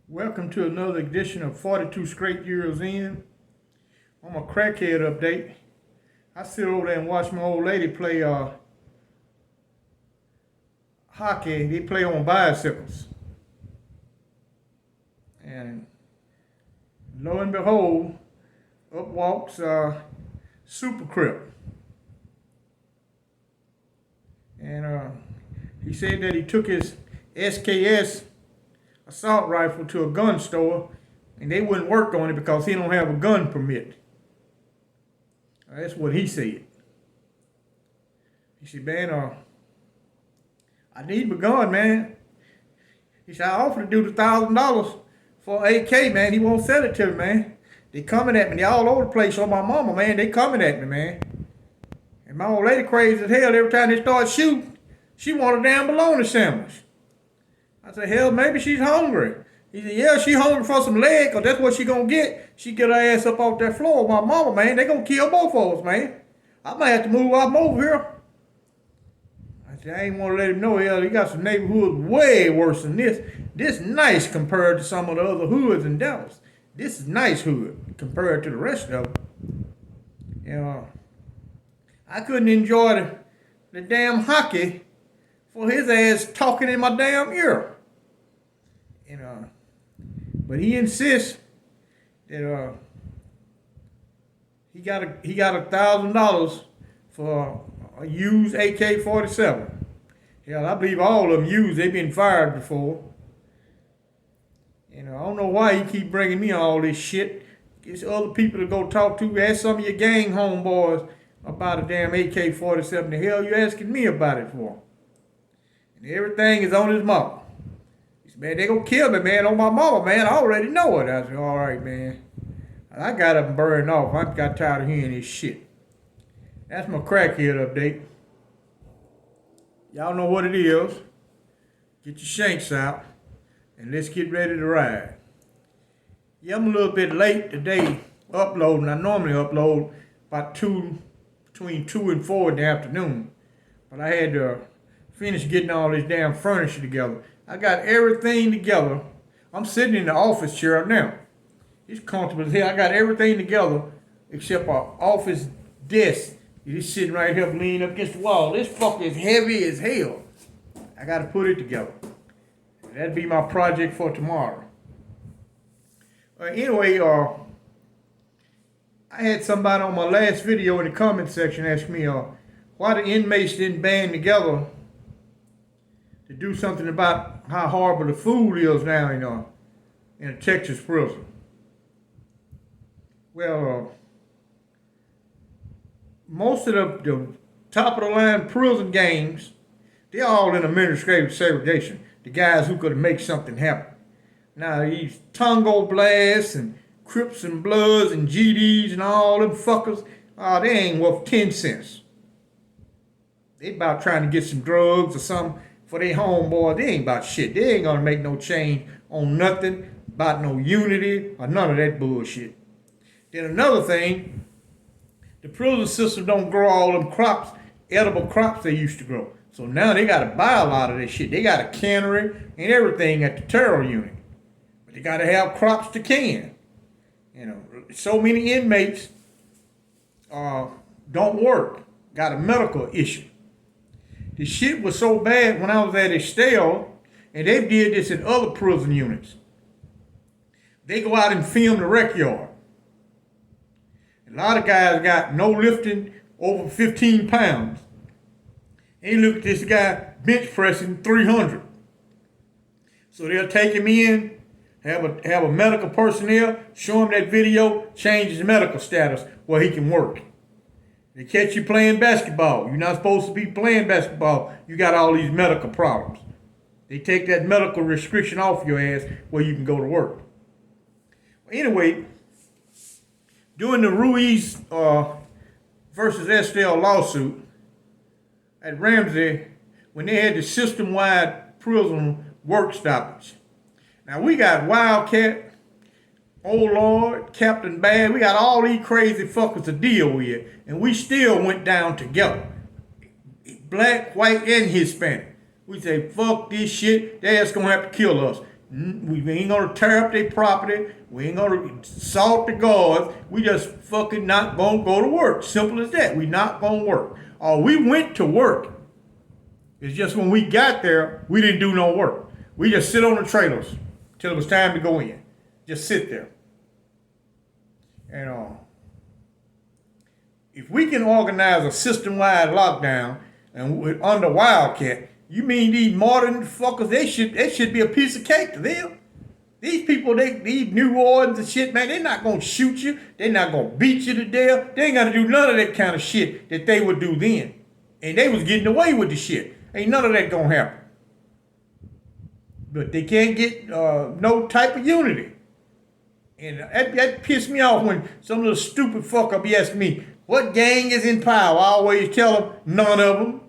Welcome to another edition of 42 Straight Years In. I'm a crackhead update. I sit over there and watch my old lady play hockey. They play on bicycles. And lo and behold, up walks Super Crip. And he said that he took his SKS assault rifle to a gun store and they wouldn't work on it because he don't have a gun permit. That's what he said. He said, man, I need my gun, man. He said, I offered to do the $1,000 for AK, man. He won't sell it to me, man. They coming at me. They all over the place on my mama, man. They coming at me, man. And my old lady crazy as hell. Every time they start shooting, she want a damn bologna sandwich. I said, hell, maybe she's hungry. He said, yeah, she hungry for some leg, because that's what she going to get. She get her ass up off that floor. My mama, man, they going to kill both of us, man. I might have to move out over here. I said, I ain't want to let him know, hell, he got some neighborhoods way worse than this. This nice compared to some of the other hoods in Dallas. This is nice hood compared to the rest of them. You know, I couldn't enjoy the damn hockey for his ass talking in my damn ear. You know, but he insists that he got $1,000 for a used AK-47. Hell, I believe all of them used. They've been fired before. You know, I don't know why he keep bringing me all this shit. Get other people to go talk to. Ask some of your gang homeboys about a damn AK-47. The hell you asking me about it for? And everything is on his mama. He said, man, they gonna kill me, man, on my mama, man. I already know it. I said, all right, man. I got up and burned off. I got tired of hearing this shit. That's my crackhead update. Y'all know what it is. Get your shanks out. And let's get ready to ride. Yeah, I'm a little bit late today uploading. I normally upload about between 2 and 4 in the afternoon. But I had to finish getting all this damn furniture together. I got everything together. I'm sitting in the office chair now. It's comfortable as hell. I got everything together except an office desk. It's sitting right here leaning up against the wall. This fucker is heavy as hell. I got to put it together. That'd be my project for tomorrow. Anyway, I had somebody on my last video in the comment section ask me why the inmates didn't band together to do something about how horrible the food is now in a Texas prison. Well, most of the top of the line prison gangs, they're all in administrative segregation. The guys who could make something happen. Now these Tongo Blasts and Crips and Bloods and GDs and all them fuckers, they ain't worth 10 cents. They about trying to get some drugs or something for their homeboy. They ain't about shit. They ain't gonna make no change on nothing about no unity or none of that bullshit. Then another thing, the prison system don't grow all them crops, edible crops they used to grow. So now they got to buy a lot of this shit. They got a cannery and everything at the terror unit. But they got to have crops to can. You know, so many inmates don't work. Got a medical issue. The shit was so bad when I was at Estelle, and they did this in other prison units. They go out and film the rec yard. A lot of guys got no lifting over 15 pounds. And look at this guy bench pressing 300. So they'll take him in, have a medical personnel, show him that video, change his medical status where he can work. They catch you playing basketball. You're not supposed to be playing basketball. You got all these medical problems. They take that medical restriction off your ass where you can go to work. Well, anyway, during the Ruiz versus Estelle lawsuit, at Ramsey, when they had the system-wide prison work stoppage. Now we got Wildcat, Oh Lord, Captain Bad, we got all these crazy fuckers to deal with, and we still went down together. Black, white, and Hispanic. We say, fuck this shit, they just gonna have to kill us. We ain't gonna tear up their property. We ain't gonna assault the guards. We just fucking not gonna go to work. Simple as that. We not gonna work. Or we went to work. It's just when we got there, we didn't do no work. We just sit on the trailers till it was time to go in. Just sit there. And if we can organize a system-wide lockdown and under Wildcat, you mean these modern fuckers, they should be a piece of cake to them. These people, these new wardens and shit, man, they're not gonna shoot you. They're not gonna beat you to death. They ain't gonna do none of that kind of shit that they would do then. And they was getting away with the shit. Ain't none of that gonna happen. But they can't get no type of unity. And that pissed me off when some little stupid fucker be asking me, what gang is in power? I always tell them, none of them.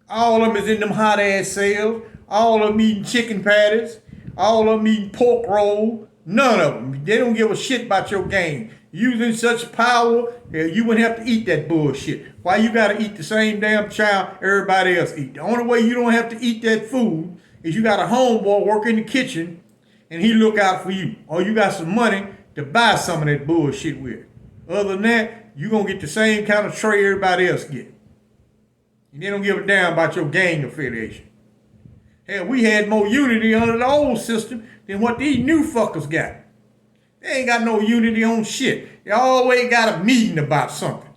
All of them is in them hot ass cells. All of them eating chicken patties. All of them eating pork roll. None of them. They don't give a shit about your gang. Using such power, you wouldn't have to eat that bullshit. Why you gotta eat the same damn chow everybody else eat? The only way you don't have to eat that food is you got a homeboy work in the kitchen and he look out for you. Or you got some money to buy some of that bullshit with. Other than that, you gonna get the same kind of tray everybody else get. And they don't give a damn about your gang affiliation. Hell, we had more unity under the old system than what these new fuckers got. They ain't got no unity on shit. They always got a meeting about something.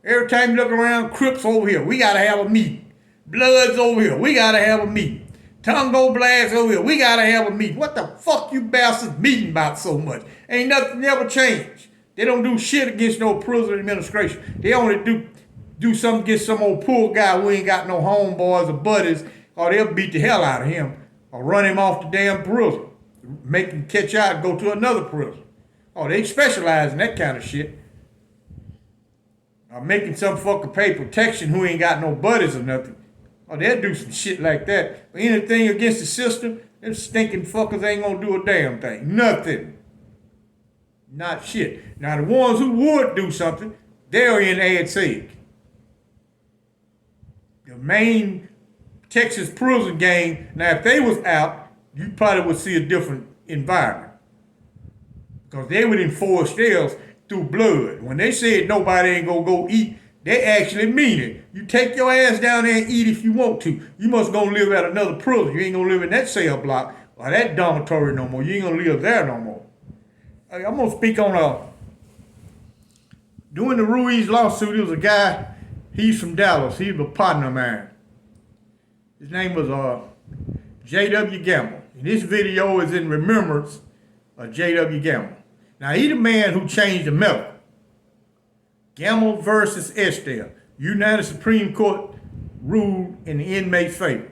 Every time you look around, Crips over here, we gotta have a meeting. Bloods over here, we gotta have a meeting. Tongo Blacks over here, we gotta have a meeting. What the fuck you bastards meeting about so much? Ain't nothing ever changed. They don't do shit against no prison administration. They only do something against some old poor guy who ain't got no homeboys or buddies, or they'll beat the hell out of him or run him off the damn prison. Make him catch out and go to another prison. Oh, they specialize in that kind of shit. Or making some fucker pay protection who ain't got no buddies or nothing. Oh, they'll do some shit like that. But anything against the system, them stinking fuckers ain't gonna do a damn thing. Nothing. Not shit. Now, the ones who would do something, they're in ADSEG. The main Texas prison gang, now if they was out, you probably would see a different environment. Because they would enforce theirs through blood. When they said nobody ain't gonna go eat, they actually mean it. You take your ass down there and eat if you want to. You must go live at another prison. You ain't gonna live in that cell block or that dormitory no more. You ain't gonna live there no more. I'm gonna speak on during the Ruiz lawsuit, there was a guy, he's from Dallas, he's a partner of mine. His name was J.W. Gamble. And this video is in remembrance of J.W. Gamble. Now, he the man who changed the medal. Gamble versus Estelle. United Supreme Court ruled in the inmate's favor.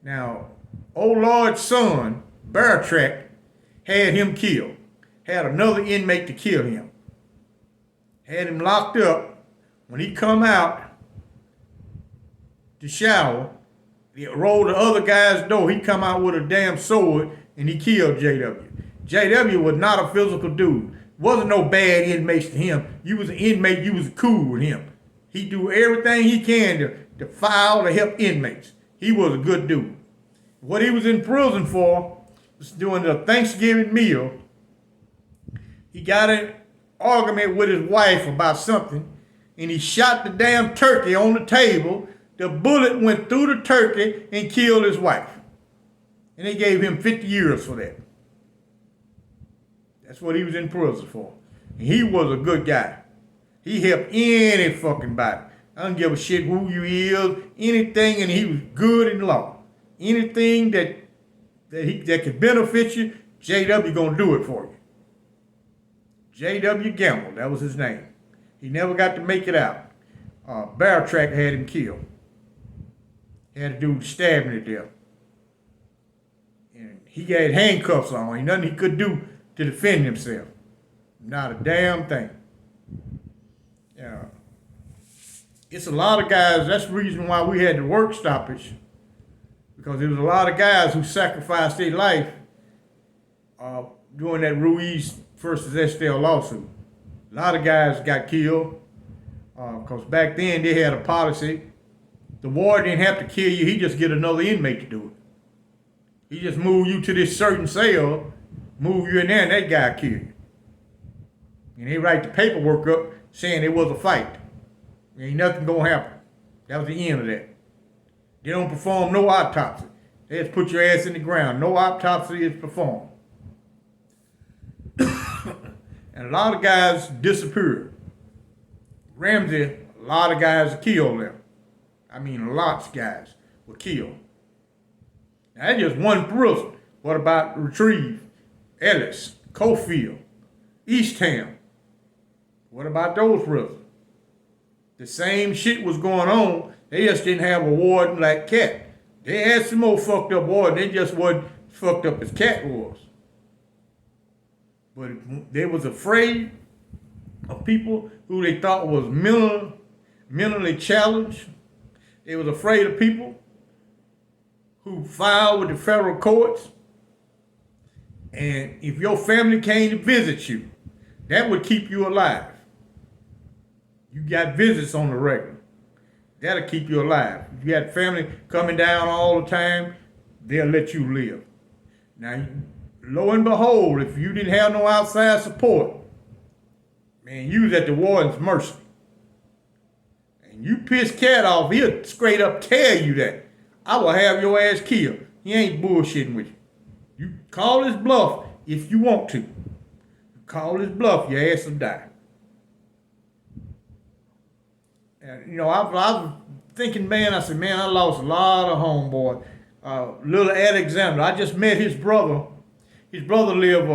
Now, old Lord's son, Bartrack, had him killed. Had another inmate to kill him. Had him locked up. When he come out to shower, he rolled the other guy's door. He come out with a damn sword and he killed J.W. J.W. was not a physical dude. Wasn't no bad inmates to him. You was an inmate, you was cool with him. He do everything he can to file to help inmates. He was a good dude. What he was in prison for was during the Thanksgiving meal. He got an argument with his wife about something, and he shot the damn turkey on the table. The bullet went through the turkey and killed his wife. And they gave him 50 years for that. That's what he was in prison for. And he was a good guy. He helped any fucking body. I don't give a shit who you is, anything, and he was good in law. Anything that could benefit you, J.W. gonna do it for you. J.W. Gamble, that was his name. He never got to make it out. Bartrack had him killed. He had a dude stabbing to death. And he had handcuffs on. Ain't nothing he could do to defend himself. Not a damn thing. It's a lot of guys, that's the reason why we had the work stoppage. Because there was a lot of guys who sacrificed their life during that Ruiz versus Estelle lawsuit. A lot of guys got killed because back then they had a policy The warden didn't have to kill you. He just get another inmate to do it. He just move you to this certain cell, move you in there, and that guy kill you. And they write the paperwork up saying it was a fight. Ain't nothing gonna happen. That was the end of that. They don't perform no autopsy. They just put your ass in the ground. No autopsy is performed. And a lot of guys disappeared. Ramsey, a lot of guys killed them. I mean, lots of guys were killed. Now, that's just one prison. What about Retrieve, Ellis, Cofield, Eastham? What about those prisons? The same shit was going on. They just didn't have a warden like Cat. They had some more fucked up warden. They just wasn't fucked up as Cat was. But they was afraid of people who they thought was mentally challenged. They was afraid of people who filed with the federal courts. And if your family came to visit you, that would keep you alive. You got visits on the regular. That'll keep you alive. If you got family coming down all the time, they'll let you live. Now, lo and behold, if you didn't have no outside support, man, you was at the warden's mercy. And you piss Cat off, he'll straight up tell you that. I will have your ass killed. He ain't bullshitting with you. You call his bluff if you want to. You call his bluff, your ass will die. And, you know, I was thinking, man, I said, man, I lost a lot of homeboys. Little Alexander, I just met his brother. His brother lived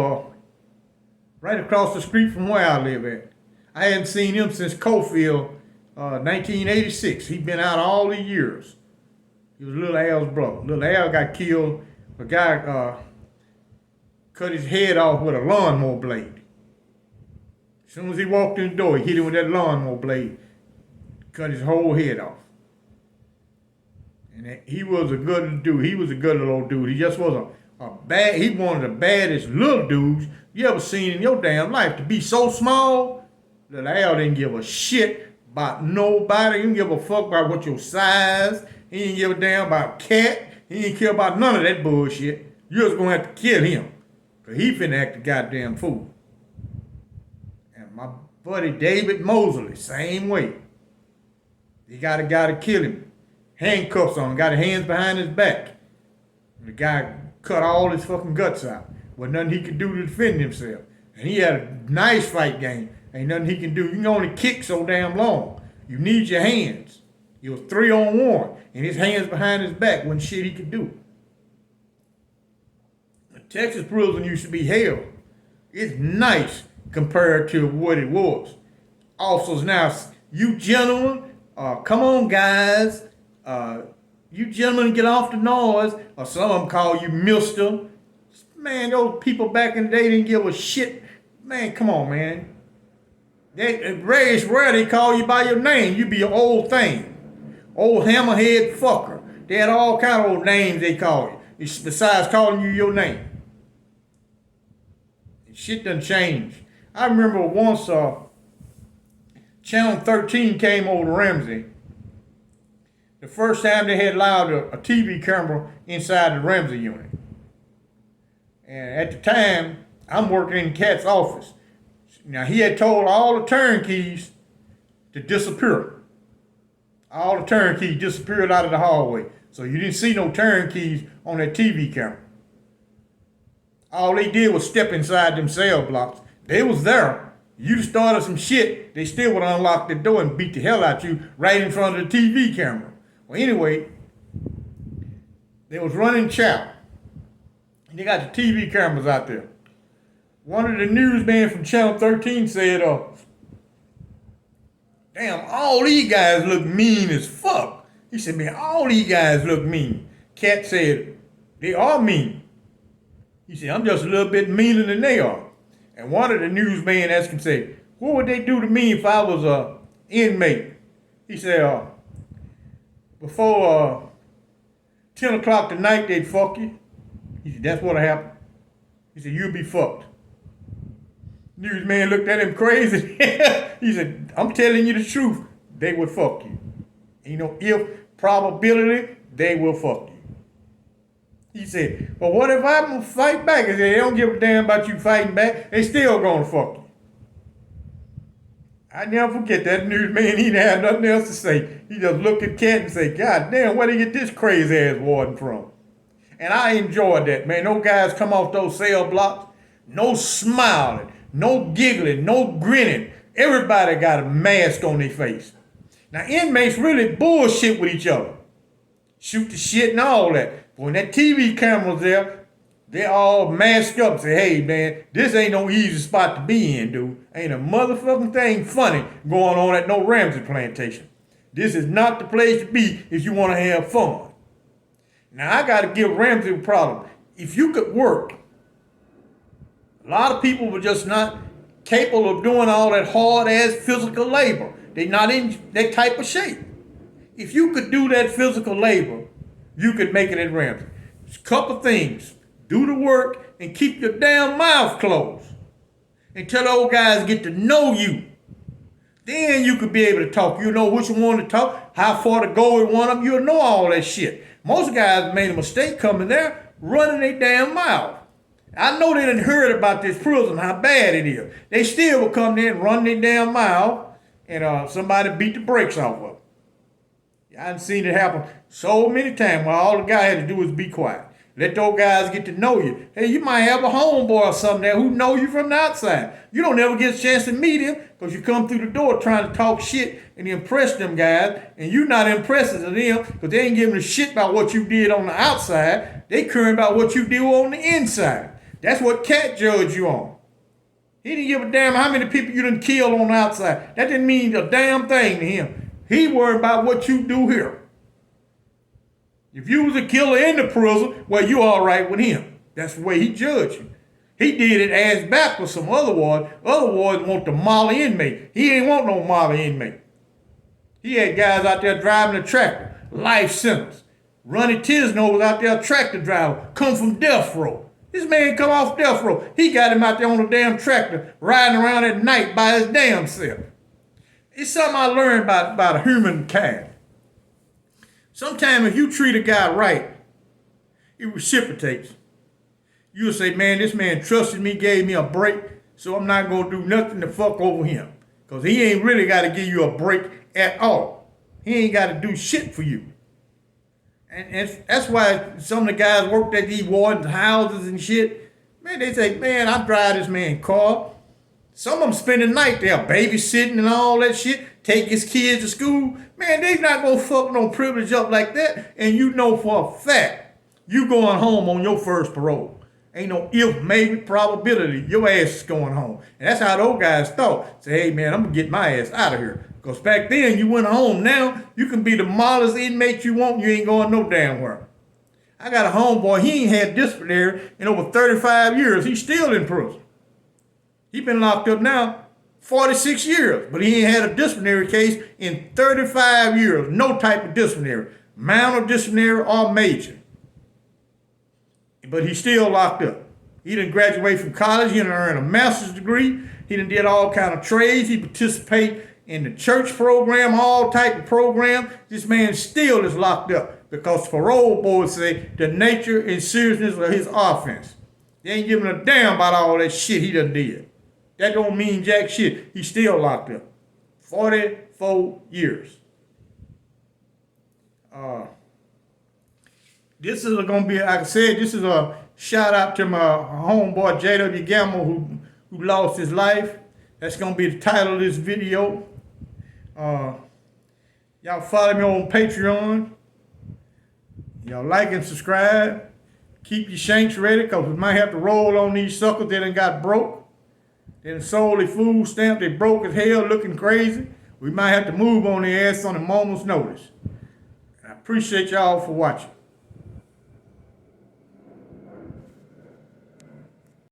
right across the street from where I live at. I hadn't seen him since Cofield, 1986. He'd been out all the years. He was Little Al's brother. Little Al got killed. A guy cut his head off with a lawnmower blade. As soon as he walked in the door, he hit him with that lawnmower blade. Cut his whole head off. And he was a good dude. He was a good little dude. He just was he one of the baddest little dudes you ever seen in your damn life. To be so small, Little Al didn't give a shit about nobody. He didn't give a fuck about what your size. He didn't give a damn about Cat. He didn't care about none of that bullshit. You're just gonna have to kill him. Cause he finna act a goddamn fool. And my buddy David Mosley, same way. He got a guy to kill him. Handcuffs on him, got his hands behind his back. The guy cut all his fucking guts out. Wasn't nothing he could do to defend himself. And he had a nice fight game. Ain't nothing he can do. You can only kick so damn long. You need your hands. He was 3-on-1. And his hands behind his back wasn't shit he could do. The Texas prison used to be hell. It's nice compared to what it was. Officers now, you gentlemen, come on guys, you gentlemen get off the noise, or some of them call you mister. Man, those people back in the day didn't give a shit. Man, come on, man. It's rare they call you by your name. You be an old thing. Old hammerhead fucker. They had all kind of old names they call you, besides calling you your name. Shit done changed. I remember once Channel 13 came over to Ramsey. The first time they had allowed a TV camera inside the Ramsey unit. And at the time, I'm working in Cat's office. Now, he had told all the turnkeys to disappear. All the turnkeys disappeared out of the hallway. So you didn't see no turnkeys on that TV camera. All they did was step inside them cell blocks. They was there. You started some shit, they still would unlock the door and beat the hell out you right in front of the TV camera. Well, anyway, they was running chow. And they got the TV cameras out there. One of the newsmen from Channel 13 said, damn, all these guys look mean as fuck. He said, man, all these guys look mean. Cat said, they are mean. He said, I'm just a little bit meaner than they are. And one of the newsmen asked him, say, what would they do to me if I was an inmate? He said, before 10 o'clock tonight, they'd fuck you. He said, that's what'll happen. He said, you'll be fucked. Newsman looked at him crazy. He said, I'm telling you the truth. They would fuck you. You know, if probability they will fuck you. He said, well, what if I'm going to fight back? He said, they don't give a damn about you fighting back. They still going to fuck you. I never forget that newsman. He didn't have nothing else to say. He just looked at Cat and said, God damn, where did he get this crazy ass warden from? And I enjoyed that, man. Those guys come off those cell blocks, no smiling, no giggling, no grinning. Everybody got a mask on their face. Now, inmates really bullshit with each other. Shoot the shit and all that. But when that TV camera's there, they all masked up and say, hey, man, this ain't no easy spot to be in, dude. Ain't a motherfucking thing funny going on at no Ramsey plantation. This is not the place to be if you want to have fun. Now, I got to give Ramsey a problem. If you could work, a lot of people were just not capable of doing all that hard-ass physical labor. They're not in that type of shape. If you could do that physical labor, you could make it at Ramsey. There's a couple things. Do the work and keep your damn mouth closed until those guys get to know you. Then you could be able to talk. You know which one to talk, how far to go with one of them. You'll know all that shit. Most guys made a mistake coming there, running their damn mouth. I know they done heard about this prison, how bad it is. They still will come there and run their damn mouth, and somebody beat the brakes off of them. I done seen it happen so many times where all the guy had to do was be quiet. Let those guys get to know you. Hey, you might have a homeboy or something there who know you from the outside. You don't ever get a chance to meet him because you come through the door trying to talk shit and impress them guys, and you not impressing to them because they ain't giving a shit about what you did on the outside. They caring about what you do on the inside. That's what Cat judged you on. He didn't give a damn how many people you done killed on the outside. That didn't mean a damn thing to him. He worried about what you do here. If you was a killer in the prison, well, you all right with him. That's the way he judged you. He did it ass back with some other wards. Other wards want the molly inmate. He ain't want no molly inmate. He had guys out there driving a tractor, life sentence. Ronnie Tisno was out there a tractor driver, come from death row. This man come off death row. He got him out there on a damn tractor, riding around at night by his damn self. It's something I learned about humankind. Sometimes if you treat a guy right, it reciprocates. You'll say, man, this man trusted me, gave me a break, so I'm not going to do nothing to fuck over him. Because he ain't really got to give you a break at all. He ain't got to do shit for you. And that's why some of the guys worked at these wardens' houses and shit. Man, they say, man, I drive this man's car. Some of them spend the night there babysitting and all that shit, take his kids to school. Man, they not going to fuck no privilege up like that. And you know for a fact, you going home on your first parole. Ain't no if, maybe, probability. Your ass is going home. And that's how those guys thought. Say, hey, man, I'm going to get my ass out of here. Because back then, you went home. Now, you can be the modest inmate you want. You ain't going no damn where. I got a homeboy. He ain't had disciplinary in over 35 years. He's still in prison. He been locked up now 46 years. But he ain't had a disciplinary case in 35 years. No type of disciplinary. Minor disciplinary or major. But he's still locked up. He didn't graduate from college. He didn't earn a master's degree. He done did all kind of trades. He participate in the church program, all type of program. This man still is locked up because parole boards say the nature and seriousness of his offense. They ain't giving a damn about all that shit he done did. That don't mean jack shit. He's still locked up. 44 years. This is going to be, like I said, this is a shout out to my homeboy J.W. Gamble who lost his life. That's going to be the title of this video. Y'all follow me on Patreon. Y'all like and subscribe. Keep your shanks ready because we might have to roll on these suckers that done got broke. They done sold their food stamp. They broke as hell looking crazy. We might have to move on their ass on a moment's notice. I appreciate y'all for watching.